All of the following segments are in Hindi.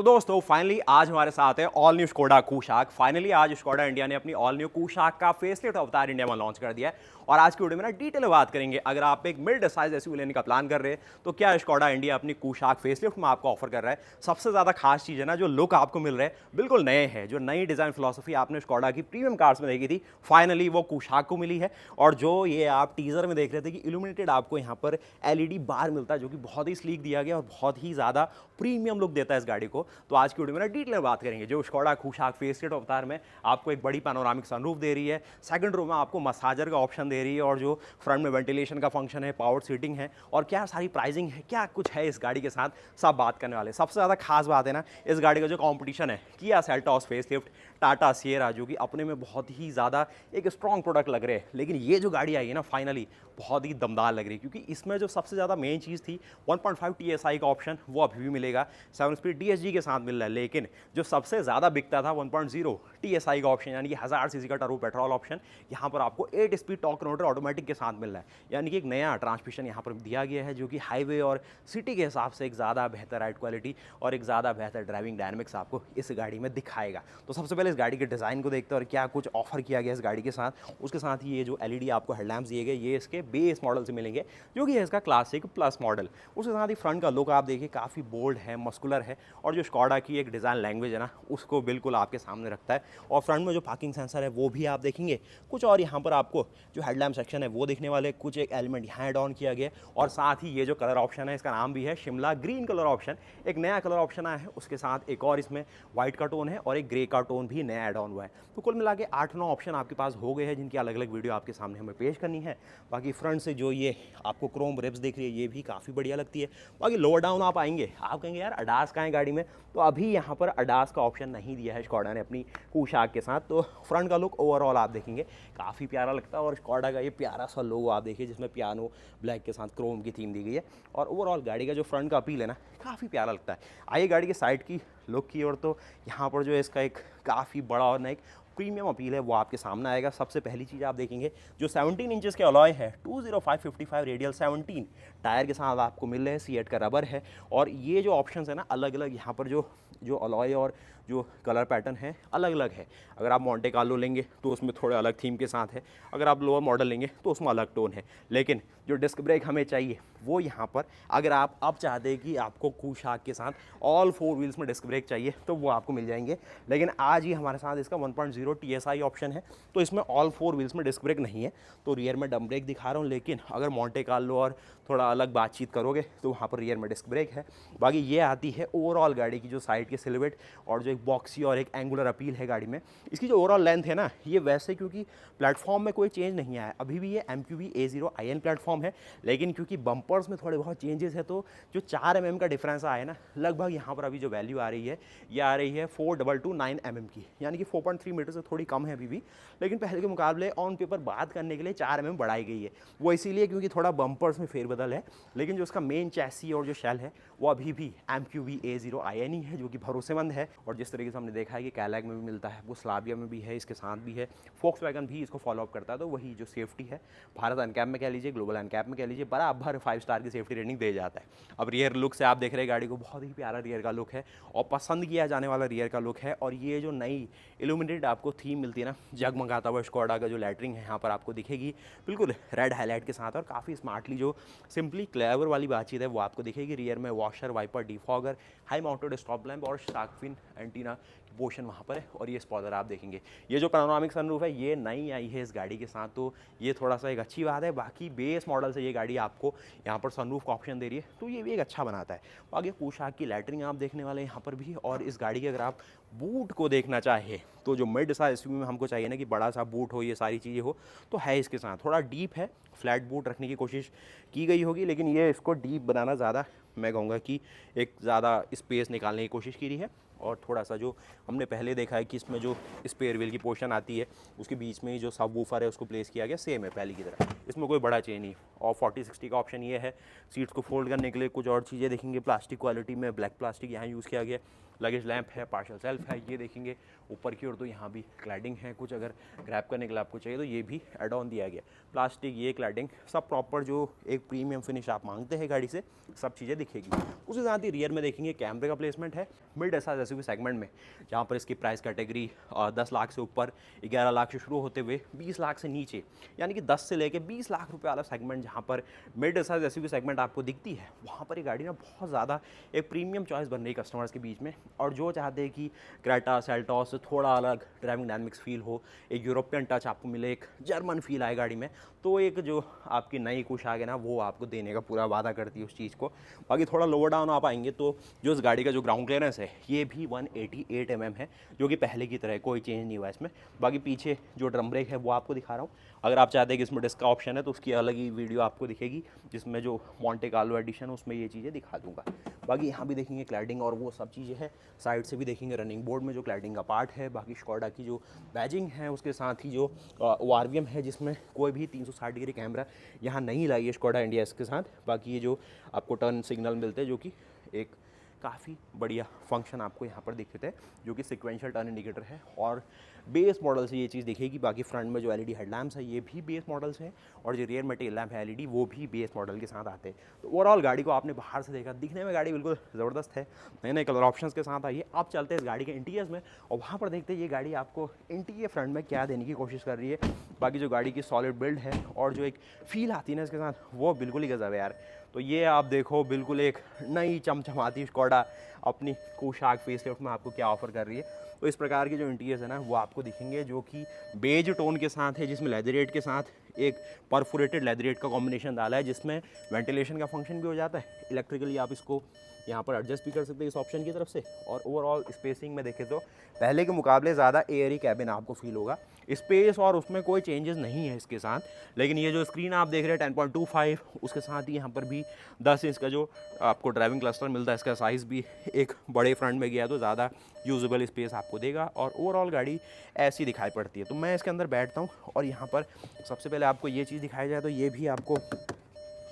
तो दोस्तों फाइनली आज हमारे साथ है all new Skoda Kushaq. Finally आज स्कोडा इंडिया ने अपनी ऑल न्यू कुशाक का फेसलिफ्ट अवतार इंडिया में लॉन्च कर दिया है और आज की वीडियो में ना डिटेल में बात करेंगे। अगर आप एक मिड साइज एसयूवी लेने का प्लान कर रहे हैं तो क्या स्कोडा इंडिया अपनी कुशाक फेसलिफ्ट में आपको ऑफर कर रहा है। सबसे ज़्यादा खास चीज़ है ना, जो लुक आपको मिल रहा है बिल्कुल नए हैं। जो नई डिज़ाइन फिलॉसफी आपने स्कोडा की प्रीमियम कार्स में देखी थी, फाइनली वो कुशाक को मिली है। और जो ये आप टीजर में देख रहे थे कि इल्यूमिनेटेड आपको यहाँ पर एलईडी बार मिलता है, जो कि बहुत ही स्लीक दिया गया और बहुत ही ज़्यादा प्रीमियम लुक देता है इस गाड़ी को। तो आज की वीडियो में ना डिटेल में बात करेंगे। जो स्कोडा कुशाक फेसलिफ्ट अवतार में आपको एक बड़ी पैनोरामिक सनरूफ दे रही है, सेकंड रो में आपको मसाजर का ऑप्शन दे रही है, और जो फ्रंट में वेंटिलेशन का फंक्शन है, पावर सीटिंग है, और क्या सारी प्राइसिंग है, क्या कुछ है इस गाड़ी के साथ, सब बात करने वाले। सबसे ज़्यादा खास बात है ना, इस गाड़ी का जो कॉम्पिटिशन है, Kia Seltos facelift, Tata Sierra, जो कि अपने में बहुत ही ज़्यादा एक स्ट्रॉन्ग प्रोडक्ट लग रहे हैं, लेकिन ये जो गाड़ी आई है ना फाइनली बहुत ही दमदार लग रही है। क्योंकि इसमें जो सबसे ज़्यादा मेन चीज़ थी 1.5 TSI का ऑप्शन, वो अभी भी मिलेगा। 7 स्पीड DSG के साथ मिल रहा है, लेकिन जो सबसे ज़्यादा बिकता था 1.0 TSI का ऑप्शन, यानी कि 1000 सीसी का टर्बो पेट्रोल ऑप्शन, यहाँ पर आपको 8 स्पीड टॉर्क कन्वर्टर ऑटोमेटिक के साथ मिल रहा है। यानी कि एक नया ट्रांसमिशन यहाँ पर दिया गया है, जो कि हाईवे और सिटी के हिसाब से एक ज़्यादा बेहतर राइड क्वालिटी और एक ज़्यादा बेहतर ड्राइविंग डायनेमिक्स आपको इस गाड़ी में दिखाएगा। तो सबसे पहले इस गाड़ी के डिज़ाइन को देखते हैं और क्या कुछ ऑफर किया गया इस गाड़ी के साथ। उसके साथ ही ये जो LED आपको हेडलैम्प्स दिए गए, ये इसके बेस मॉडल से मिलेंगे, जो कि है इसका क्लासिक प्लस मॉडल। उसके साथ ही फ्रंट का लुक आप देखिए काफ़ी बोल्ड है, मस्कुलर है, और जो स्कोडा की एक डिज़ाइन लैंग्वेज है ना, उसको बिल्कुल आपके सामने रखता है। और फ्रंट में जो पार्किंग सेंसर है वो भी आप देखेंगे कुछ, और यहाँ पर आपको जो हेडलैम्प सेक्शन है वो देखने वाले कुछ एक एलिमेंट यहाँ ऐड ऑन किया गया। और साथ ही ये जो कलर ऑप्शन है, इसका नाम भी है शिमला ग्रीन कलर ऑप्शन। एक नया कलर ऑप्शन आया है, उसके साथ एक और इसमें व्हाइट का टोन है और एक ग्रे का टोन भी नया ऐड ऑन हुआ है। तो कुल मिला के 8-9 ऑप्शन आपके पास हो गए हैं, जिनकी अलग अलग वीडियो आपके सामने हमें पेश करनी है। बाकी फ्रंट से जो ये आपको क्रोम रिब्स दिख रही है, ये भी काफ़ी बढ़िया लगती है। बाकी लोअर डाउन आप आएंगे, आप कहेंगे यार अडास कहाँ है गाड़ी में, तो अभी यहाँ पर अडास का ऑप्शन नहीं दिया है स्कोडा ने अपनी कुशाक के साथ। तो फ्रंट का लुक ओवरऑल आप देखेंगे काफ़ी प्यारा लगता है, और स्कोडा का ये प्यारा सा लोगो आप देखिए, जिसमें पियानो ब्लैक के साथ क्रोम की थीम दी गई है। और ओवरऑल गाड़ी का जो फ्रंट का अपील है ना, काफ़ी प्यारा लगता है। आइए गाड़ी के साइड की लुक की ओर, तो यहाँ पर जो है इसका एक काफ़ी बड़ा और ना एक प्रीमियम अपील है वो आपके सामने आएगा। सबसे पहली चीज़ आप देखेंगे, जो 17 इंचेस के अलॉय है, 205/55 रेडियल 17 टायर के साथ आपको मिल रहे हैं। C8 का रबर है, और ये जो ऑप्शंस है ना अलग अलग, यहाँ पर जो अलॉय और जो कलर पैटर्न है अलग अलग है। अगर आप मोंटे कार्लो लेंगे तो उसमें थोड़े अलग थीम के साथ है, अगर आप लोअर मॉडल लेंगे तो उसमें अलग टोन है। लेकिन जो डिस्क ब्रेक हमें चाहिए वो यहाँ पर, अगर आप अब चाहते हैं कि आपको कुशाक के साथ ऑल 4 व्हील्स में डिस्क ब्रेक चाहिए तो वो आपको मिल जाएंगे। लेकिन आज ही हमारे साथ इसका 1.0 TSI ऑप्शन है, तो इसमें ऑल 4 व्हील्स में डिस्क ब्रेक नहीं है। तो रियर में डम ब्रेक दिखा रहा हूँ, लेकिन अगर मोंटे कार्लो और थोड़ा अलग बातचीत करोगे तो वहाँ पर रियर में डिस्क ब्रेक है। बाकी ये आती है ओवरऑल गाड़ी की जो साइड के सिलुएट, और जो एक बॉक्सी और एक एंगुलर अपील है गाड़ी में। इसकी जो ओवरऑल लेंथ है ना, ये वैसे क्योंकि प्लेटफॉर्म में कोई चेंज नहीं आया, अभी भी ये MQB A0IN प्लेटफॉर्म है, लेकिन क्योंकि बम्पर्स में थोड़े बहुत चेंजेस है, तो जो 4 mm का डिफरेंस आया ना, लगभग यहाँ पर अभी जो वैल्यू आ रही है, ये आ रही है 4229 mm की, यानी कि 4.3 मीटर से थोड़ी कम है अभी भी। लेकिन पहले के मुकाबले ऑन पेपर बात करने के लिए 4 mm बढ़ाई गई है। वो इसीलिए क्योंकि थोड़ा बम्पर्स में फेरबदल है, लेकिन जो उसका मेन चैसी और जो शेल है वो अभी भी MQB A0IN ही है, जो कि भरोसेमंद है। और जिस तरीके से हमने देखा है कि कैलाग में भी मिलता है, वो स्लाविया में भी है, इसके साथ भी है, फोक्सवैगन भी इसको फॉलोअप करता है। तो वही जो सेफ्टी है, भारत अनकैप में कह लीजिए, ग्लोबल अनकैप में कह लीजिए, बराबर 5 स्टार की सेफ्टी रेटिंग दे जाता है। अब रियर लुक से आप देख रहे हैं गाड़ी को, बहुत ही प्यारा रियर का लुक है और पसंद किया जाने वाला रियर का लुक है। और ये जो नई इल्यूमिनेटेड आपको थीम मिलती है ना, जगमगाता हुआ स्कोडा का जो लेटरिंग है यहाँ पर आपको दिखेगी, बिल्कुल रेड हाईलाइट के साथ, और काफ़ी स्मार्टली जो सिंपली क्लेवर वाली बातचीत है वो आपको दिखेगी। रियर में washer, wiper, defogger, high mounted stop lamp और शार्क फिन एंटीना पोर्शन वहाँ पर है। और ये स्पॉइलर आप देखेंगे, ये जो पैनोरामिक सनरूफ है ये नई आई है इस गाड़ी के साथ, तो ये थोड़ा सा एक अच्छी बात है। बाकी बेस मॉडल से ये गाड़ी आपको यहाँ पर सनरूफ का ऑप्शन दे रही है, तो ये भी एक अच्छा बनाता है। बाकी कुशाक की लेटरिंग आप देखने वाले हैं यहाँ पर भी। और इस गाड़ी के अगर आप बूट को देखना चाहे, तो जो मिड साइज एसयूवी में हमको चाहिए ना कि बड़ा सा बूट हो, ये सारी चीज़ें हो, तो है इसके साथ। थोड़ा डीप है, फ्लैट बूट रखने की कोशिश की गई होगी, लेकिन ये इसको डीप बनाना ज़्यादा, मैं कहूँगा कि एक ज़्यादा स्पेस निकालने की कोशिश की रही है। और थोड़ा सा जो हमने पहले देखा है कि इसमें जो स्पेयर व्हील की पोर्शन आती है, उसके बीच में ही जो सब वूफर है उसको प्लेस किया गया, सेम है पहले की तरह, इसमें कोई बड़ा चेंज नहीं। और 40-60 का ऑप्शन ये है। सीट्स को फोल्ड करने के लिए कुछ और चीज़ें देखेंगे, प्लास्टिक क्वालिटी में ब्लैक प्लास्टिक यहाँ यूज़ किया गया। लगेज लैंप है, पार्शल सेल्फ है, ये देखेंगे ऊपर की ओर तो यहाँ भी क्लैडिंग है, कुछ अगर ग्रैब करने के लिए आपको चाहिए तो ये भी एड ऑन दिया गया। प्लास्टिक, ये क्लैडिंग, सब प्रॉपर जो एक प्रीमियम फिनिश आप मांगते हैं गाड़ी से, सब चीज़ें दिखेगी। उसके साथ ही रियर में देखेंगे कैमरे का प्लेसमेंट है मिड एसआर एसयूवी सेगमेंट में, जहाँ पर इसकी प्राइस कैटेगरी 10 लाख से ऊपर, 11 लाख से शुरू होते हुए 20 लाख से नीचे, यानी कि 10 से लेकर 20 लाख रुपए वाला सेगमेंट जहाँ पर मिड एसआर एसयूवी सेगमेंट आपको दिखती है, वहाँ पर ये गाड़ी ना बहुत ज़्यादा एक प्रीमियम चॉइस बन रही है कस्टमर्स के बीच में। और जो चाहते हैं कि क्रेटा सेल्टॉस से थोड़ा अलग ड्राइविंग डायनामिक्स फील हो, एक यूरोपियन टच आपको मिले, एक जर्मन फील आए गाड़ी में, तो एक जो आपकी नई कुशाक है ना वो आपको देने का पूरा वादा करती है उस चीज़ को। बाकी थोड़ा लोअर डाउन आप आएंगे तो जो इस गाड़ी का जो ग्राउंड क्लियरेंस है ये भी 188 mm है, जो कि पहले की तरह कोई चेंज नहीं हुआ इसमें। बाकी पीछे जो ड्रम ब्रेक है वो आपको दिखा रहा हूँ, अगर आप चाहते हैं कि इसमें डिस्क का ऑप्शन है तो उसकी अलग ही वीडियो आपको दिखेगी, जिसमें जो मॉन्टे कार्लो एडिशन है उसमें ये चीज़ें दिखा दूंगा। बाकी यहाँ भी देखेंगे क्लैडिंग और वो सब चीज़ें हैं, साइड से भी देखेंगे रनिंग बोर्ड में जो क्लैडिंग का पार्ट है। बाकी स्कोडा की जो बैजिंग है, उसके साथ ही जो ORVM है जिसमें कोई भी 360 डिग्री कैमरा यहाँ नहीं लाई है स्कोडा इंडिया इसके साथ। बाकी ये जो आपको टर्न सिग्नल मिलते हैं जो कि एक काफ़ी बढ़िया फंक्शन आपको यहाँ पर दिखते हैं, जो कि सिक्वेंशियल टर्न इंडिकेटर है और बेस मॉडल से ये चीज़ दिखेगी। बाकी फ्रंट में जो LED हेडलैम्प्स है ये भी बेस मॉडल से है, और जो रियर में टेल लैम्प है LED वो भी बेस मॉडल के साथ आते हैं। तो ओवरऑल गाड़ी को आपने बाहर से देखा, दिखने में गाड़ी बिल्कुल ज़बरदस्त है, नए नए कलर ऑप्शंस के साथ आई है। आप चलते हैं इस गाड़ी के इंटीरियर्स में और वहाँ पर देखते हैं ये गाड़ी आपको इंटीरियर फ्रंट में क्या देने की कोशिश कर रही है। बाकी जो गाड़ी की सॉलिड बिल्ड है और जो एक फील आती है ना इसके साथ, वो बिल्कुल ही गजब है यार। तो ये आप देखो बिल्कुल एक नई चमचमाती स्कोडा अपनी कुशाक फेसलिफ्ट में आपको क्या ऑफर कर रही है। तो इस प्रकार के जो इंटीरियर्स है ना वो आपको दिखेंगे, जो कि बेज टोन के साथ है, जिसमें लेदरेट के साथ एक परफोरेटेड लेदरेट का कॉम्बिनेशन डाला है, जिसमें वेंटिलेशन का फंक्शन भी हो जाता है। इलेक्ट्रिकली आप इसको यहाँ पर एडजस्ट भी कर सकते हैं इस ऑप्शन की तरफ से। और ओवरऑल स्पेसिंग में देखें तो पहले के मुकाबले ज़्यादा एयरी कैबिन आपको फील होगा, स्पेस और उसमें कोई चेंजेस नहीं है इसके साथ। लेकिन ये जो स्क्रीन आप देख रहे हैं 10.25, उसके साथ ही यहाँ पर भी 10 इंच का जो आपको ड्राइविंग क्लस्टर मिलता है, इसका साइज़ भी एक बड़े फ्रंट में गया तो ज़्यादा यूजेबल स्पेस आपको देगा और ओवरऑल गाड़ी ऐसी दिखाई पड़ती है। तो मैं इसके अंदर बैठता हूँ और यहाँ पर सबसे पहले आपको ये चीज़ दिखाई जाए तो ये भी आपको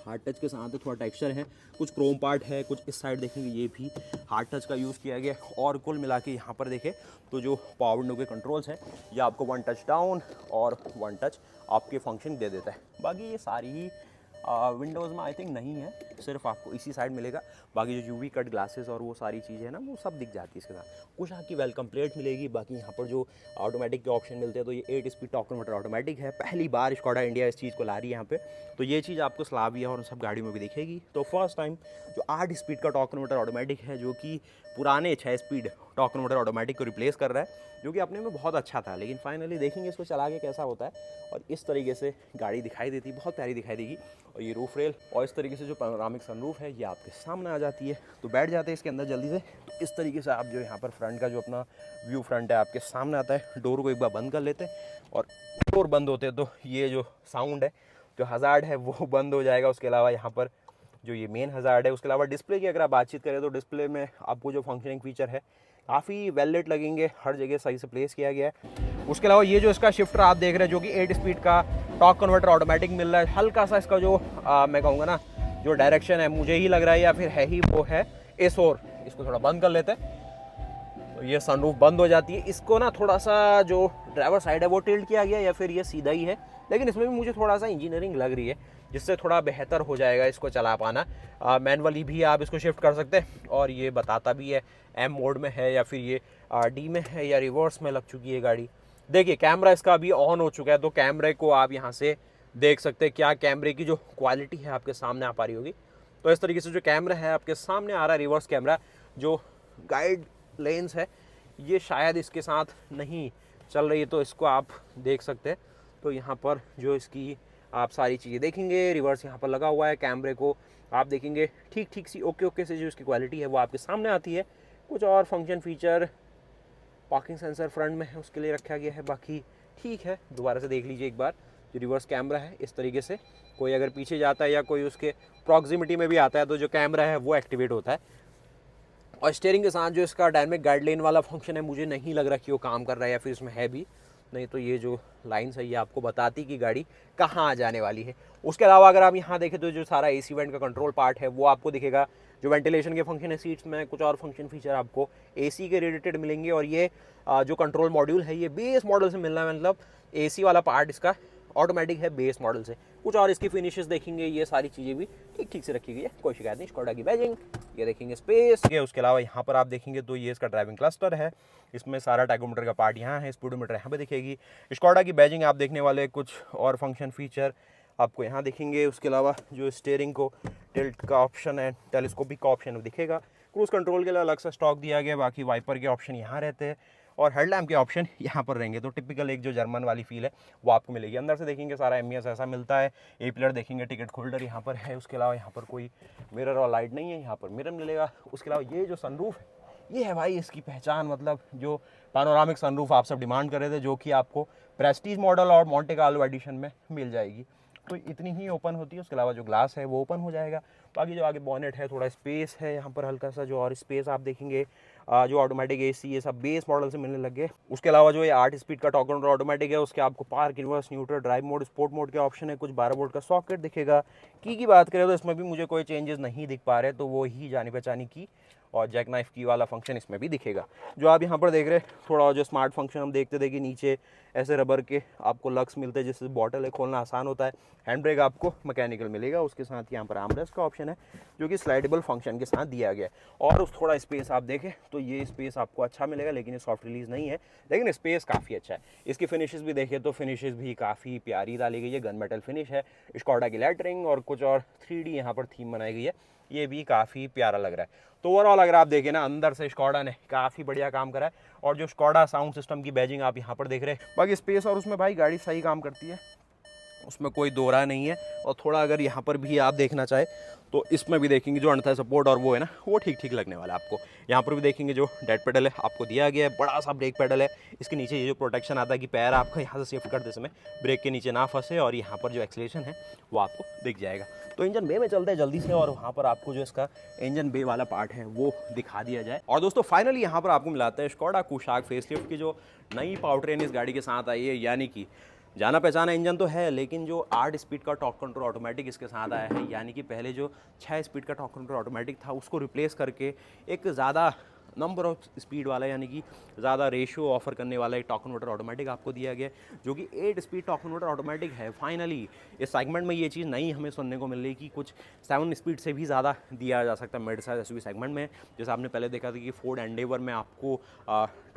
हार्ड टच के साथ थोड़ा टेक्सचर है, कुछ क्रोम पार्ट है, कुछ इस साइड देखेंगे ये भी हार्ड टच का यूज़ किया गया। और कुल मिला के यहाँ पर देखें तो जो पावर विंडो के कंट्रोल्स हैं ये आपको 1 टच डाउन और 1 टच आपके फंक्शन दे देता है। बाकी ये सारी ही विंडोज़ में आई थिंक नहीं है, सिर्फ आपको इसी साइड मिलेगा। बाकी जो UV कट ग्लासेस और वो सारी चीज़ें हैं ना वो सब दिख जाती है इसके साथ। कुछ आपकी वेलकम प्लेट मिलेगी। बाकी यहाँ पर जो ऑटोमेटिक के ऑप्शन मिलते हैं तो ये 8 स्पीड टॉर्क कन्वर्टर ऑटोमेटिक है, पहली बार स्कोडा इंडिया इस चीज़ को ला रही है यहाँ पे। तो ये चीज़ आपको स्लाविया और सब गाड़ियों में भी दिखेगी। तो फर्स्ट टाइम जो 8 स्पीड का टॉर्क कन्वर्टर ऑटोमेटिक है, जो कि पुराने 6 स्पीड टॉर्क कन्वर्टर ऑटोमेटिक को रिप्लेस कर रहा है, जो कि अपने में बहुत अच्छा था। लेकिन फाइनली देखेंगे इसको चला के कैसा होता है। और इस तरीके से गाड़ी दिखाई देती है, बहुत प्यारी दिखाई देगी। और ये रूफ रेल और इस तरीके से जो पैनोरामिक सनरूफ है ये आपके सामने आ जाती है। तो बैठ जाते हैं इसके अंदर जल्दी से। तो इस तरीके से आप जो यहाँ पर फ्रंट का जो अपना व्यू फ्रंट है आपके सामने आता है। डोर को एक बार बंद कर लेते हैं और डोर बंद होते हैं तो ये जो साउंड है, जो हज़ार्ड है वो बंद हो जाएगा। उसके अलावा यहाँ पर जो ये मेन हज़ार्ड है, उसके अलावा डिस्प्ले की अगर आप बातचीत करें तो डिस्प्ले में आपको जो फंक्शनिंग फीचर है काफ़ी वेल लेट लगेंगे, हर जगह सही से प्लेस किया गया है। उसके अलावा ये जो इसका शिफ्टर आप देख रहे हैं जो कि 8 स्पीड का टॉर्क कन्वर्टर ऑटोमेटिक मिल रहा है, हल्का सा इसका जो मैं कहूँगा ना जो डायरेक्शन है मुझे ही लग रहा है या फिर है ही वो है इस ओर। इसको थोड़ा बंद कर लेते हैं तो ये सनरूफ बंद हो जाती है। इसको ना थोड़ा सा जो ड्राइवर साइड है वो टिल्ट किया गया या फिर ये सीधा ही है, लेकिन इसमें भी मुझे थोड़ा सा इंजीनियरिंग लग रही है जिससे थोड़ा बेहतर हो जाएगा इसको चला पाना। मैनुअली भी आप इसको शिफ्ट कर सकते हैं और ये बताता भी है M मोड में है या फिर ये D में है या रिवर्स में लग चुकी है गाड़ी। देखिए कैमरा इसका अभी ऑन हो चुका है तो कैमरे को आप यहाँ से देख सकते हैं। क्या कैमरे की जो क्वालिटी है आपके सामने आ पा रही होगी। तो इस तरीके से जो कैमरा है आपके सामने आ रहा है, रिवर्स कैमरा जो गाइड लेंस है ये शायद इसके साथ नहीं चल रही है तो इसको आप देख सकते हैं। तो यहाँ पर जो इसकी आप सारी चीज़ें देखेंगे, रिवर्स यहाँ पर लगा हुआ है, कैमरे को आप देखेंगे ठीक ठीक सी ओके से जो इसकी क्वालिटी है वो आपके सामने आती है। कुछ और function feature parking sensor front में है उसके लिए रखा गया है, बाकी ठीक है। दोबारा से देख लीजिए एक बार, जो रिवर्स कैमरा है इस तरीके से कोई अगर पीछे जाता है या कोई उसके प्रॉक्सिमिटी में भी आता है तो जो कैमरा है वो एक्टिवेट होता है। और स्टीयरिंग के साथ जो इसका डायनेमिक गाइडलाइन वाला फंक्शन है मुझे नहीं लग रहा कि वो काम कर रहा है या फिर इसमें है भी नहीं, तो ये जो लाइन्स है ये आपको बताती कि गाड़ी कहाँ आ जाने वाली है। उसके अलावा अगर आप यहाँ देखें तो जो सारा AC वेंट का कंट्रोल पार्ट है वो आपको दिखेगा। जो वेंटिलेशन के फंक्शन है सीट्स में, कुछ और फंक्शन फीचर आपको एसी के रिलेटेड मिलेंगे। और ये जो कंट्रोल मॉड्यूल है ये बेस मॉडल से मिलना है, मतलब एसी वाला पार्ट इसका ऑटोमेटिक है बेस मॉडल से। कुछ और इसकी फिनिशेस देखेंगे, ये सारी चीज़ें भी ठीक ठीक से रखी गई है, कोई शिकायत नहीं। स्कोडा की बैजिंग, ये देखेंगे स्पेस ये। उसके अलावा यहाँ पर आप देखेंगे तो ये इसका ड्राइविंग क्लस्टर है, इसमें सारा टैकोमीटर का पार्ट यहाँ है, स्पीडोमीटर यहाँ पे दिखेगी। स्कोडा की बैजिंग आप देखने वाले कुछ और फंक्शन फीचर आपको यहाँ दिखेंगे। उसके अलावा जो स्टीयरिंग को टिल्ट का ऑप्शन है, टेलीस्कोपिक का ऑप्शन दिखेगा। क्रूज कंट्रोल के लिए अलग सा स्टॉक दिया गया, बाकी वाइपर के ऑप्शन यहाँ रहते हैं और हेडलैम्प के ऑप्शन यहाँ पर रहेंगे। तो टिपिकल एक जो जर्मन वाली फील है वो आपको मिलेगी। अंदर से देखेंगे सारा एमईएस ऐसा मिलता है। ए पिलर देखेंगे, टिकट होल्डर यहाँ पर है। उसके अलावा यहाँ पर कोई मिरर और लाइट नहीं है, यहाँ पर मिरर मिलेगा। उसके अलावा ये जो सनरूफ है ये है भाई इसकी पहचान, मतलब जो पैनोरामिक सनरूफ आप सब डिमांड कर रहे थे, जो कि आपको प्रेस्टीज मॉडल और मोंटे कार्लो एडिशन में मिल जाएगी। तो इतनी ही ओपन होती है। उसके अलावा जो ग्लास है वो ओपन हो जाएगा। बाकी जो आगे बॉनेट है थोड़ा स्पेस है यहाँ पर हल्का सा, जो और स्पेस आप देखेंगे। जो ऑटोमेटिक एसी ये सब बेस मॉडल से मिलने लगे। उसके अलावा जो ये 8 स्पीड का टॉक कंट्रोल ऑटोमेटिक है, उसके आपको park, reverse, neutral, drive mode, sport mode के ऑप्शन है। कुछ 12 वोल्ट का सॉकेट दिखेगा। की बात करें तो इसमें भी मुझे कोई चेंजेस नहीं दिख पा रहे, तो वो ही जानी पहचानी की और जैक नाइफ की वाला फंक्शन इसमें भी दिखेगा। जो आप यहाँ पर देख रहे हैं थोड़ा जो स्मार्ट फंक्शन हम देखते थे कि नीचे ऐसे रबर के आपको लक्स मिलते हैं जिससे बॉटल है खोलना आसान होता है। हैंड ब्रेक आपको मैकेनिकल मिलेगा। उसके साथ यहाँ पर आर्मरेस्ट का ऑप्शन है जो कि स्लाइडेबल फंक्शन के साथ दिया गया है। और उस थोड़ा स्पेस आप देखें तो ये स्पेस आपको अच्छा मिलेगा, लेकिन ये सॉफ्ट रिलीज नहीं है, लेकिन स्पेस काफ़ी अच्छा है। इसकी फिनिशेस भी देखें तो फिनिशेस भी काफ़ी प्यारी डाली गई है। गन मेटल फिनिश है, स्कॉडा की लेटरिंग और कुछ और 3D यहाँ पर थीम बनाई गई है, ये भी काफ़ी प्यारा लग रहा है। तो ओवरऑल अगर आप देखें ना, अंदर से स्कॉडा ने काफ़ी बढ़िया काम करा है। और जो स्कॉडा साउंड सिस्टम की बैजिंग आप यहाँ पर देख रहे हैं, बाकी स्पेस और उसमें भाई गाड़ी सही काम करती है, उसमें कोई दो राय नहीं है। और थोड़ा अगर यहाँ पर भी आप देखना चाहे तो इसमें भी देखेंगे जो अंडर सपोर्ट और वो है ना, वो ठीक ठीक लगने वाला है आपको। यहाँ पर भी देखेंगे जो डेड पेडल है आपको दिया गया है, बड़ा सा ब्रेक पेडल है। इसके नीचे ये जो प्रोटेक्शन आता है कि पैर आपका यहाँ से शिफ्ट करते समय ब्रेक के नीचे ना फंसे, और यहाँ पर जो एक्सीलरेशन है वो आपको दिख जाएगा। तो इंजन बे में चलते हैं जल्दी से, और वहाँ पर आपको जो इसका इंजन बे वाला पार्ट है वो दिखा दिया जाए। और दोस्तों फाइनली यहाँ पर आपको मिलाता है स्कोडा कुशाक फेसलिफ्ट की जो नई पावरट्रेन इस गाड़ी के साथ आई है, यानी कि जाना पहचाना इंजन तो है, लेकिन जो 8 स्पीड का टॉर्क कंट्रोल ऑटोमेटिक इसके साथ आया है, यानी कि पहले जो 6 स्पीड का टॉर्क कंट्रोल ऑटोमेटिक था उसको रिप्लेस करके एक ज़्यादा नंबर ऑफ स्पीड वाला, यानी कि ज़्यादा रेशियो ऑफर करने वाला एक टॉर्क कन्वर्टर ऑटोमेटिक आपको दिया गया, जो कि 8 स्पीड टॉर्क कन्वर्टर ऑटोमेटिक है। फाइनली इस सेगमेंट में ये चीज़ नई हमें सुनने को मिल रही कि कुछ 7 स्पीड से भी ज़्यादा दिया जा सकता है मिड साइज एसयूवी सेगमेंट में। जैसे आपने पहले देखा था कि फोर्ड एंडेवर में आपको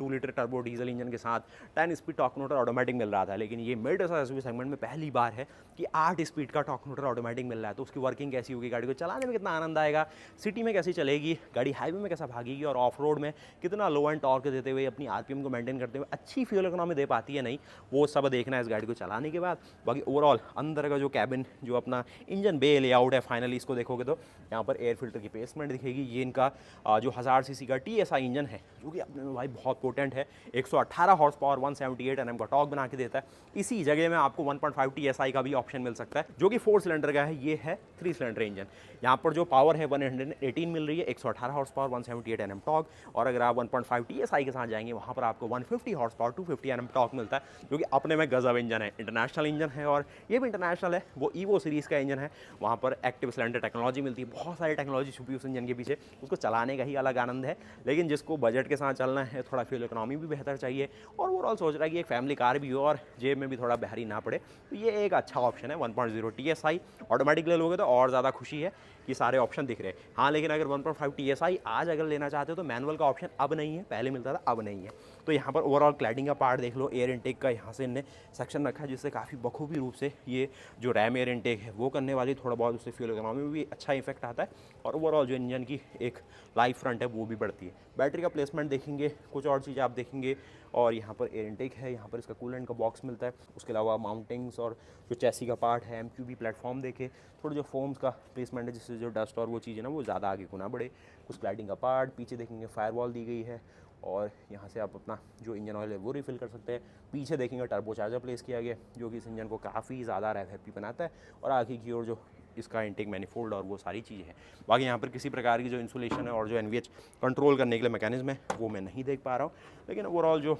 2 लीटर टर्बो डीजल इंजन के साथ 10 स्पीड टॉर्क कन्वर्टर ऑटोमेटिक मिल रहा था, लेकिन ये मिड साइज एसयूवी सेगमेंट में पहली बार है कि 8 स्पीड का टॉर्क कन्वर्टर ऑटोमेटिक मिल रहा है। तो उसकी वर्किंग कैसी होगी, गाड़ी को चलाने में कितना आनंद आएगा, सिटी में कैसी चलेगी, गाड़ी हाईवे में कैसा भागेगी, और ऑफ रोड में कितना लो एंड टॉर्क देते हुए अपनी आरपीएम को मेंटेन करते हुए अच्छी फ्यूल इकोनॉमी दे पाती है नहीं, वो सब देखना है इस गाड़ी को चलाने के बाद। बाकी ओवरऑल अंदर का जो कैबिन, जो अपना इंजन बे लेआउट है, फाइनली इसको देखोगे तो यहाँ पर एयर फिल्टर की प्लेसमेंट दिखेगी। ये इनका जो 1000 सीसी का TSI इंजन है, जो कि अपने में भाई बहुत पोटेंट है, 118 हॉर्स पावर 178 Nm का टॉर्क बना के देता है। इसी जगह में आपको 1.5 TSI का भी ऑप्शन मिल सकता है, जो कि 4 सिलेंडर का है। ये है 3 सिलेंडर इंजन। यहाँ पर जो पावर है 118 मिल रही है, 118 हॉर्स पावर 178 Nm टॉर्क। और अगर आप 1.5 TSI के साथ जाएंगे वहाँ पर आपको 150 हॉर्स पावर 250 Nm टॉर्क मिलता है, जो कि अपने में गजब इंजन है, इंटरनेशनल इंजन है। और ये भी इंटरनेशनल है, वो ईवो सीरीज़ का इंजन है। वहाँ पर एक्टिव सिलेंडर टेक्नोलॉजी मिलती है, बहुत सारी टेक्नोलॉजी छुपी उस इंजन के पीछे, उसको चलाने का ही अलग आनंद है। लेकिन जिसको बजट के साथ चलना है, थोड़ा फ्यूल इकोनॉमी भी बेहतर चाहिए, और ओवरऑल सोच रहा है कि एक फैमिली कार भी हो और जेब में भी थोड़ा भारी ना पड़े, तो ये एक अच्छा ऑप्शन है। 1.0 TSI ऑटोमेटिक ले लोगे तो और ज़्यादा खुशी है कि सारे ऑप्शन दिख रहे हैं। हाँ, लेकिन अगर 1.5 TSI आज अगर लेना चाहते हो तो मैनुअल का ऑप्शन अब नहीं है, पहले मिलता था, अब नहीं है। तो यहाँ पर ओवरऑल क्लैडिंग का पार्ट देख लो, एयर इनटेक का यहाँ से इनने सेक्शन रखा है, जिससे काफ़ी बखूबी रूप से ये जो रैम एयर इनटेक है वो करने वाली, थोड़ा बहुत उससे फ्यूल इकोनॉमी में भी अच्छा इफेक्ट आता है, और ओवरऑल जो इंजन की एक लाइफ फ्रंट है वो भी बढ़ती है। बैटरी का प्लेसमेंट देखेंगे, कुछ और चीज़ें आप देखेंगे, और यहाँ पर एयर इनटेक है, यहाँ पर इसका कूलेंट का बॉक्स मिलता है। उसके अलावा माउंटिंग्स और जो चैसी का पार्ट है, MQB प्लेटफॉर्म देखे, थोड़ा जो फोम्स का प्लेसमेंट है जिससे जो डस्ट और वो चीज़ें ना वो ज़्यादा आगे को ना बढ़े। कुछ स्लाइडिंग का पार्ट पीछे देखेंगे, फायरवॉल दी गई है, और यहाँ से आप अपना जो इंजन ऑयल है वो रिफ़िल कर सकते हैं। पीछे देखेंगे टर्बो चार्जर प्लेस किया गया, जो कि इस इंजन को काफ़ी ज़्यादा रेव हैप्पी बनाता है, और आगे की ओर जो इसका इंटेक मैनिफोल्ड और वो सारी चीज़ें हैं। बाकी यहाँ पर किसी प्रकार की जो इंसुलेशन है और जो NVH कंट्रोल करने के लिए मैकेनिज्म है वो मैं नहीं देख पा रहा हूँ, लेकिन ओवरऑल जो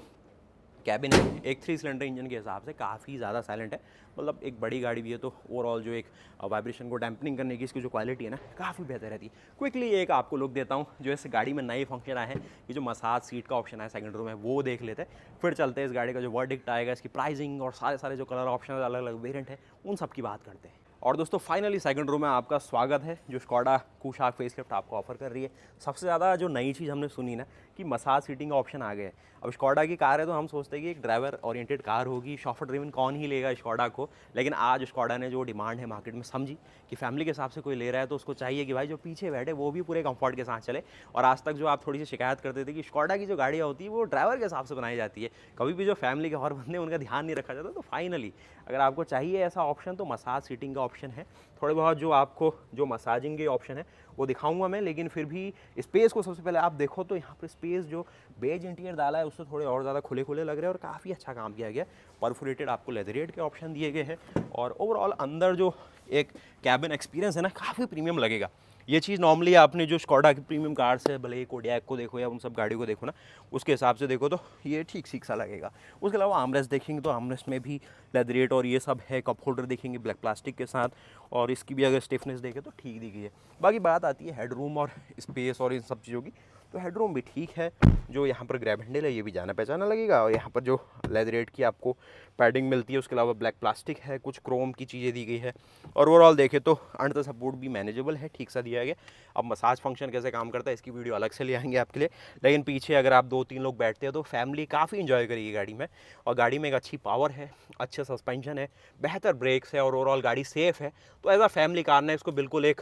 कैबिन एक 3 सिलेंडर इंजन के हिसाब से काफ़ी ज़्यादा साइलेंट है। मतलब एक बड़ी गाड़ी भी है तो ओवरऑल जो एक वाइब्रेशन को डैम्पनिंग करने की इसकी जो क्वालिटी है ना काफ़ी बेहतर रहती है। क्विकली एक आपको लुक देता हूँ जो इस गाड़ी में नए फंक्शन आए हैं, ये जो मसाज सीट का ऑप्शन है सेकंड रो में वो देख लेते हैं, फिर चलते हैं इस गाड़ी का जो वर्डिक्ट आएगा, इसकी प्राइसिंग और सारे सारे जो कलर ऑप्शन अलग अलग वेरियंट है उन सब की बात करते हैं। और दोस्तों फाइनली सेकंड रो में आपका स्वागत है जो स्कोडा कुशाक फेसलिफ्ट आपको ऑफर कर रही है। सबसे ज़्यादा जो नई चीज़ हमने सुनी ना कि मसाज सीटिंग का ऑप्शन आ गया है। अब स्कोडा की कार है तो हम सोचते हैं कि एक ड्राइवर ओरिएंटेड कार होगी, शॉफर ड्रिवन कौन ही लेगा स्कोडा को, लेकिन आज स्कोडा ने जो डिमांड है मार्केट में समझी कि फैमिली के हिसाब से कोई ले रहा है तो उसको चाहिए कि भाई जो पीछे बैठे वो भी पूरे कंफर्ट के साथ चले। और आज तक जो आप थोड़ी सी शिकायत करते थे कि स्कोडा की जो गाड़ियाँ होती है वो ड्राइवर के हिसाब से बनाई जाती है, कभी भी जो फैमिली के और बंदे उनका ध्यान नहीं रखा जाता, तो फाइनली अगर आपको चाहिए ऐसा ऑप्शन तो मसाज सीटिंग का ऑप्शन है। थोड़े बहुत जो आपको जो मसाजिंग के ऑप्शन है वो दिखाऊंगा मैं, लेकिन फिर भी स्पेस को सबसे पहले आप देखो तो यहाँ पर स्पेस जो बेज इंटीरियर डाला है उससे थोड़े और ज़्यादा खुले खुले लग रहे हैं और काफ़ी अच्छा काम किया गया। परफोरेटेड आपको लेदरेट के ऑप्शन दिए गए हैं और ओवरऑल अंदर जो एक कैबिन एक्सपीरियंस है ना काफ़ी प्रीमियम लगेगा। ये चीज़ नॉर्मली आपने जो स्कोडा की प्रीमियम कार्स है, भले ही कोडियाक को देखो या उन सब गाड़ियों को देखो ना, उसके हिसाब से देखो तो ये ठीक ठीक सा लगेगा। उसके अलावा आर्मरेस्ट देखेंगे तो आर्मरेस्ट में भी लेदरेट और ये सब है। कप होल्डर देखेंगे ब्लैक प्लास्टिक के साथ और इसकी भी अगर स्टिफनेस देखें तो ठीक दिखी है। बाकी बात आती है हेडरूम और स्पेस और इन सब चीज़ों की, तो हेडरूम भी ठीक है। जो यहाँ पर ग्रैब हैंडल है ये भी जाना पहचाना लगेगा और यहाँ पर जो लेदरेट की आपको पैडिंग मिलती है उसके अलावा ब्लैक प्लास्टिक है, कुछ क्रोम की चीज़ें दी गई है और ओवरऑल देखें तो अंडर सपोर्ट भी मैनेजेबल है, ठीक सा दिया गया। अब मसाज फंक्शन कैसे काम करता है इसकी वीडियो अलग से ले आएंगे आपके लिए, लेकिन पीछे अगर आप 2-3 लोग बैठते हैं तो फैमिली काफ़ी इंजॉय करेगी गाड़ी में। और गाड़ी में एक अच्छी पावर है, अच्छे सस्पेंशन है, बेहतर ब्रेक्स है और ओवरऑल गाड़ी सेफ़ है। तो एज अ फैमिली कार ने इसको बिल्कुल एक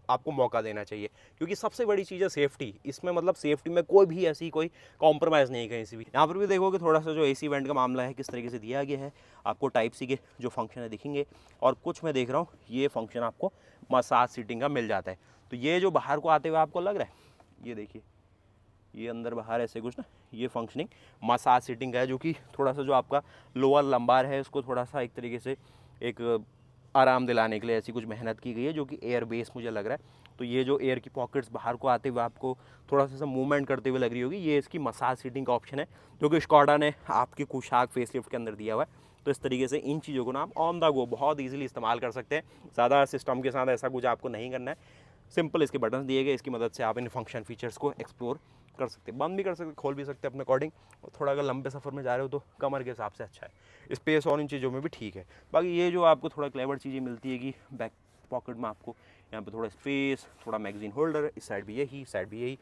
आपको मौका देना चाहिए, क्योंकि सबसे बड़ी चीज़ है सेफ्टी। इसमें मतलब सेफ्टी में कोई भी ऐसी कोई कॉम्प्रोमाइज़ नहीं कहीं से भी। यहाँ पर भी देखोगे थोड़ा सा जो एसी वेंट का मामला है किस तरीके से दिया गया है, आपको टाइप सी के जो फंक्शन है दिखेंगे और कुछ मैं देख रहा हूँ ये फंक्शन आपको मसाज सीटिंग का मिल जाता है। तो ये जो बाहर को आते हुए आपको लग रहा है, ये देखिए ये अंदर बाहर ऐसे कुछ ना, ये फंक्शनिंग मसाज सीटिंग का है, जो कि थोड़ा सा जो आपका लोअर लंबार है उसको थोड़ा सा एक तरीके से एक आराम दिलाने के लिए ऐसी कुछ मेहनत की गई है, जो कि एयर बेस मुझे लग रहा है। तो ये जो एयर की पॉकेट्स बाहर को आते हुए आपको थोड़ा सा मूवमेंट करते हुए लग रही होगी, ये इसकी मसाज सीटिंग का ऑप्शन है जो कि स्कोडा ने आपकी कुशाक फेसलिफ्ट के अंदर दिया हुआ है। तो इस तरीके से इन चीज़ों को ना आप ऑन द गो बहुत ईजिली इस्तेमाल कर सकते हैं। ज़्यादा सिस्टम के साथ ऐसा कुछ आपको नहीं करना है, सिंपल इसके बटन दिए गए, इसकी मदद से आप इन फंक्शन फीचर्स को एक्सप्लोर कर सकते हैं, बंद भी कर सकते, खोल भी सकते हैं अपने अकॉर्डिंग। और थोड़ा अगर लंबे सफ़र में जा रहे हो तो कमर के हिसाब से अच्छा है। स्पेस और इन चीज़ों में भी ठीक है। बाकी ये जो आपको थोड़ा क्लेवर चीज़ें मिलती है कि बैक पॉकेट में आपको यहाँ पे थोड़ा स्पेस, थोड़ा मैगजीन होल्डर, इस साइड भी यही, इस साइड भी यही,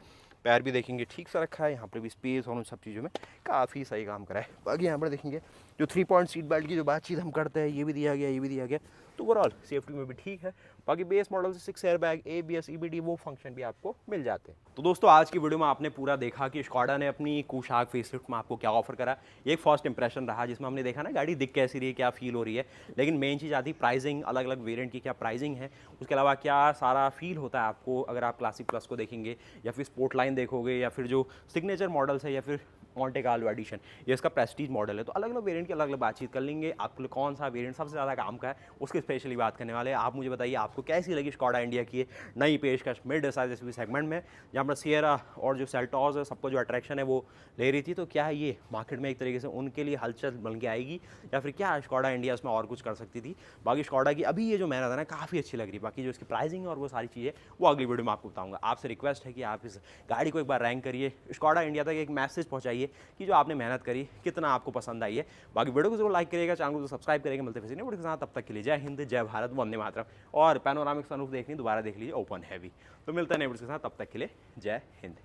पैर भी देखेंगे ठीक सा रखा है, यहाँ पर भी स्पेस और उन सब चीज़ों में काफ़ी सही काम करा है। बाकी यहाँ पर देखेंगे जो 3 पॉइंट सीट बेल्ट की जो बातचीत हम करते हैं ये भी दिया गया, ये भी दिया गया, तो ओवरऑल सेफ्टी में भी ठीक है। बाकी बेस मॉडल से 6 एयर बैग, ABS, EBD वो फंक्शन भी आपको मिल जाते हैं। तो दोस्तों आज की वीडियो में आपने पूरा देखा कि स्कोडा ने अपनी कुशाक फेसलिफ्ट में आपको क्या ऑफर करा। एक फर्स्ट इंप्रेशन रहा जिसमें हमने देखा ना गाड़ी दिख कैसी रही है, क्या फील हो रही है, लेकिन मेन चीज़ आती प्राइसिंग, अलग अलग वेरिएंट की क्या प्राइसिंग है, उसके अलावा क्या सारा फील होता है आपको अगर आप क्लासिक प्लस को देखेंगे या फिर स्पोर्ट लाइन देखोगे या फिर जो सिग्नेचर मॉडल्स है या फिर मॉन्टे कार्लो एडिशन, ये इसका प्रेस्टीज मॉडल है। तो अलग अलग वेरिएंट की अलग अलग बातचीत कर लेंगे। आपको कौन सा वेरिएंट सबसे ज़्यादा काम का है उसकी स्पेशली बात करने वाले हैं। आप मुझे बताइए आपको कैसी लगी स्कोडा इंडिया की नई पेशकश मिड साइज एसयूवी सेगमेंट में, जहाँ पर सिएरा और जो सेल्टॉस है सबको जो अट्रैक्शन है वो ले रही थी। तो क्या ये मार्केट में एक तरीके से उनके लिए हलचल बन के आएगी या फिर क्या स्कोडा इंडिया उसमें और कुछ कर सकती थी। बाकी स्कोडा की अभी ये जो मेहनत है ना काफ़ी अच्छी लग रही है। बाकी जो इसकी प्राइसिंग है और वो सारी चीज़ें वो अगली वीडियो में आपको बताऊंगा। आपसे रिक्वेस्ट है कि आप इस गाड़ी को एक बार रैंक करिए, स्कोडा इंडिया तक एक मैसेज पहुँचाइए कि जो आपने मेहनत करी कितना आपको पसंद आई है। बाकी वीडियो को जरूर लाइक करिएगा, चैनल को सब्सक्राइब करिएगा। मिलते हैं वीडियो के साथ, तब तक के लिए जय हिंद, जय भारत, वंदे मातरम। और पैनोरामिक सनरूफ देखनी दोबारा देख लीजिए, ओपन हैवी। तो मिलते हैं वीडियो के साथ, तब तक के लिए जय हिंद।